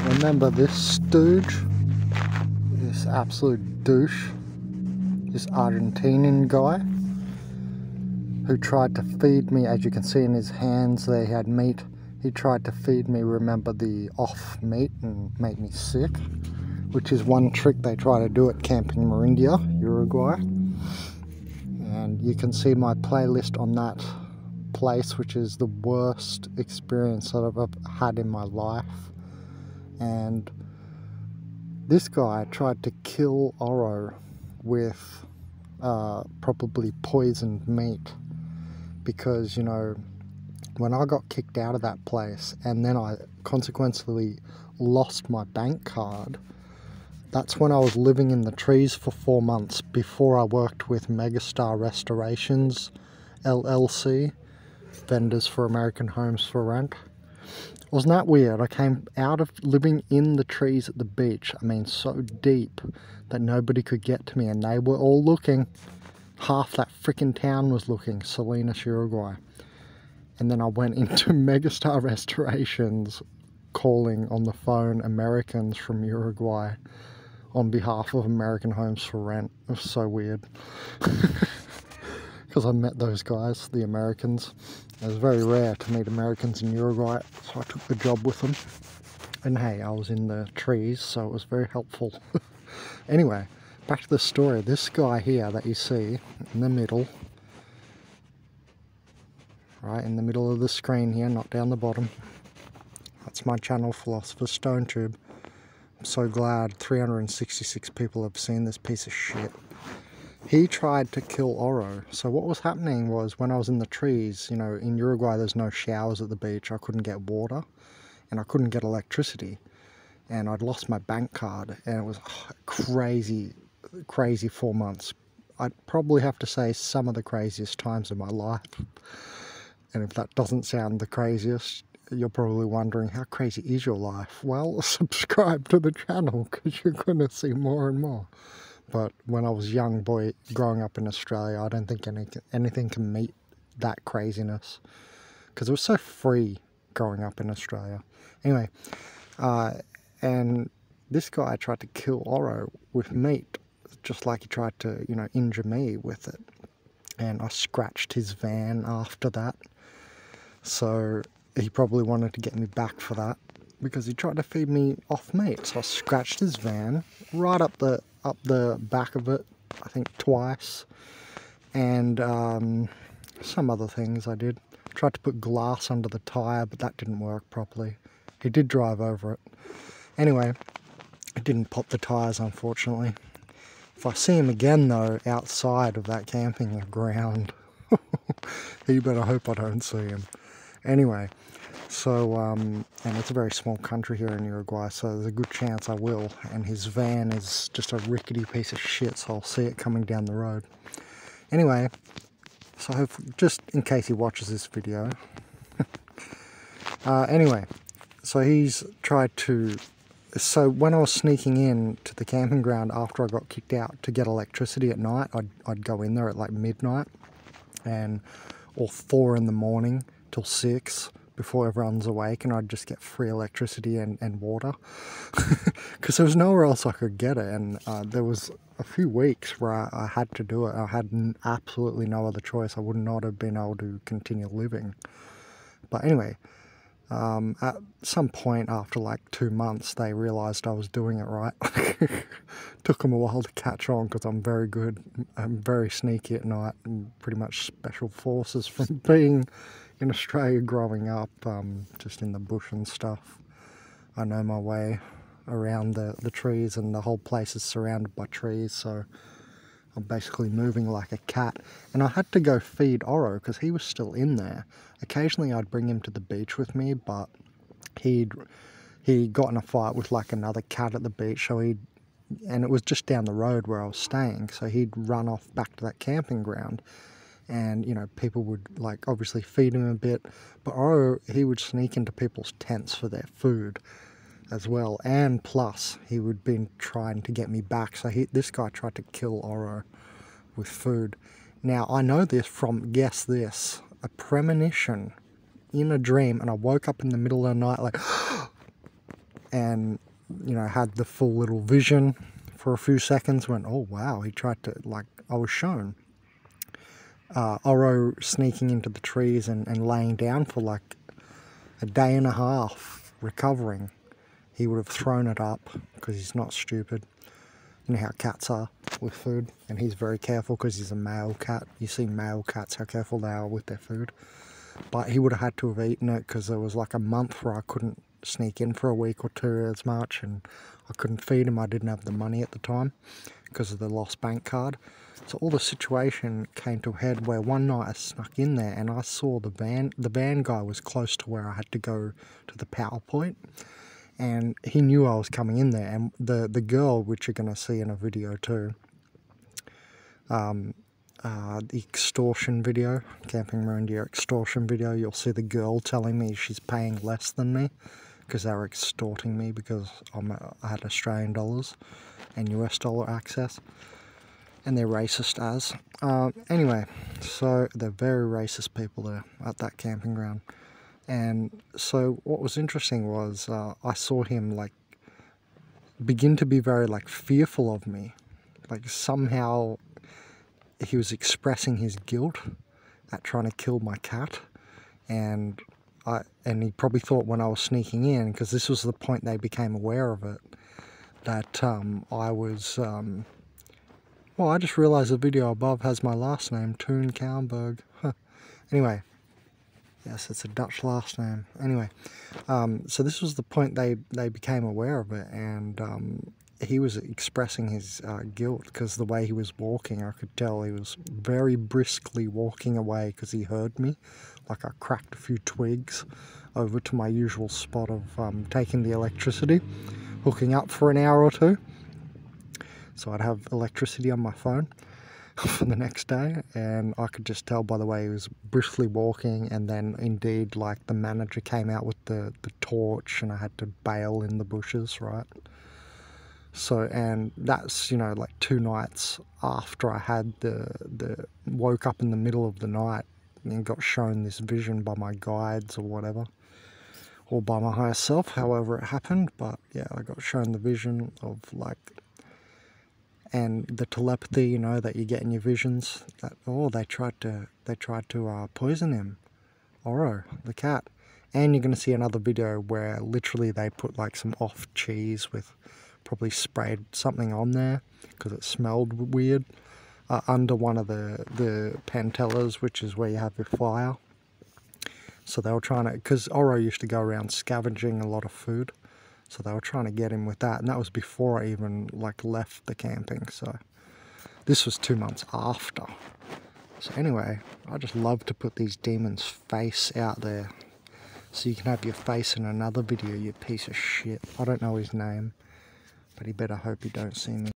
Remember this stooge? This absolute douche. This Argentinian guy who tried to feed me, as you can see in his hands there, he had meat. He tried to feed me, remember, the off meat and make me sick, which is one trick they try to do at Camping Marindia, Uruguay. And you can see my playlist on that place, which is the worst experience that I've ever had in my life. And this guy tried to kill Oro with probably poisoned meat, because, you know, when I got kicked out of that place and then I consequently lost my bank card, that's when I was living in the trees for 4 months before I worked with Megastar Restorations LLC, vendors for American homes for rent. Wasn't that weird? I came out of living in the trees at the beach, I mean so deep that nobody could get to me, and they were all looking. Half that freaking town was looking, Salinas, Uruguay. And then I went into Megastar Restorations, calling on the phone Americans from Uruguay on behalf of American Homes for Rent. It was so weird. Because I met those guys, the Americans. It was very rare to meet Americans in Uruguay, so I took the job with them. And hey, I was in the trees, so it was very helpful. Anyway, back to the story. This guy here that you see in the middle, right in the middle of the screen here, not down the bottom, that's my channel, Philosopher's Stone Tube. I'm so glad 366 people have seen this piece of shit. He tried to kill Oro. So what was happening was, when I was in the trees, you know, in Uruguay there's no showers at the beach, I couldn't get water and I couldn't get electricity, and I'd lost my bank card, and it was crazy 4 months. I'd probably have to say some of the craziest times of my life. And if that doesn't sound the craziest, you're probably wondering, how crazy is your life? Well, subscribe to the channel, because you're going to see more and more. But when I was a young boy growing up in Australia, I don't think anything can meet that craziness, because it was so free growing up in Australia. Anyway, and this guy tried to kill Oro with meat, just like he tried to, you know, injure me with it. And I scratched his van after that. So he probably wanted to get me back for that, because he tried to feed me off meat. So I scratched his van right up the back of it, I think twice, and some other things I did. Tried to put glass under the tyre, but that didn't work properly. He did drive over it. Anyway, it didn't pop the tyres, unfortunately. If I see him again though, outside of that camping ground, you better hope I don't see him. Anyway, so, and it's a very small country here in Uruguay, so there's a good chance I will. And his van is just a rickety piece of shit, so I'll see it coming down the road. Anyway, so hopefully, just in case he watches this video. Anyway, so he's tried to... So when I was sneaking in to the camping ground after I got kicked out to get electricity at night, I'd go in there at like midnight, and or 4 in the morning till 6 before everyone's awake, and I'd just get free electricity and water, because there was nowhere else I could get it. And there was a few weeks where I had to do it. I had absolutely no other choice. I would not have been able to continue living. But anyway, at some point after like 2 months, they realized I was doing it right. Took them a while to catch on, because I'm very good. I'm very sneaky at night, and pretty much special forces from being in Australia growing up, just in the bush and stuff. I know my way around the trees, and the whole place is surrounded by trees, so I'm basically moving like a cat. And I had to go feed Oro because he was still in there. Occasionally I'd bring him to the beach with me, but he got in a fight with like another cat at the beach, so and it was just down the road where I was staying, so he'd run off back to that camping ground, and, you know, people would like obviously feed him a bit, but Oro, he would sneak into people's tents for their food as well, and plus he would been trying to get me back. So this guy tried to kill Oro with food. Now I know this from, guess this, a premonition in a dream, and I woke up in the middle of the night like and, you know, had the full little vision for a few seconds, went, oh wow, he tried to, like, I was shown. Oro sneaking into the trees and laying down for like a day and a half recovering. He would have thrown it up because he's not stupid. You know how cats are with food, and he's very careful because he's a male cat. You see male cats, how careful they are with their food. But he would have had to have eaten it because there was like a month where I couldn't sneak in for a week or two as much, and I couldn't feed him. I didn't have the money at the time because of the lost bank card. So all the situation came to a head where one night I snuck in there and I saw the van guy was close to where I had to go to the power point, and he knew I was coming in there. And the girl, which you're going to see in a video too, the extortion video, Camping Marindia extortion video, you'll see the girl telling me she's paying less than me because they were extorting me because I had Australian dollars and US dollar access, and they're racist as. Anyway, so they're very racist people there at that camping ground. And so what was interesting was I saw him like begin to be very like fearful of me, like somehow he was expressing his guilt at trying to kill my cat, and he probably thought when I was sneaking in, because this was the point they became aware of it, that I was well, I just realized the video above has my last name, Toon Kalmberg. Huh. Anyway, yes, it's a Dutch last name. Anyway, so this was the point they became aware of it, and he was expressing his guilt because the way he was walking, I could tell he was very briskly walking away because he heard me. Like I cracked a few twigs over to my usual spot of taking the electricity, hooking up for an hour or two. So I'd have electricity on my phone for the next day, and I could just tell by the way he was briskly walking. And then indeed, like, the manager came out with the torch and I had to bail in the bushes, right? So, and that's, you know, like 2 nights after I had the woke up in the middle of the night and got shown this vision by my guides or whatever, or by my higher self, however it happened. But yeah, I got shown the vision of like, and the telepathy, you know, that you get in your visions, that, oh, they tried to poison him, Oro, the cat. And you're going to see another video where literally they put like some off cheese with, probably sprayed something on there because it smelled weird, under one of the pantellas, which is where you have your fire. So they were trying to, because Oro used to go around scavenging a lot of food, so they were trying to get him with that, and that was before I even like left the camping. So this was 2 months after. So anyway, I just love to put these demons' face out there so you can have your face in another video, you piece of shit. I don't know his name, but he better hope he don't see me.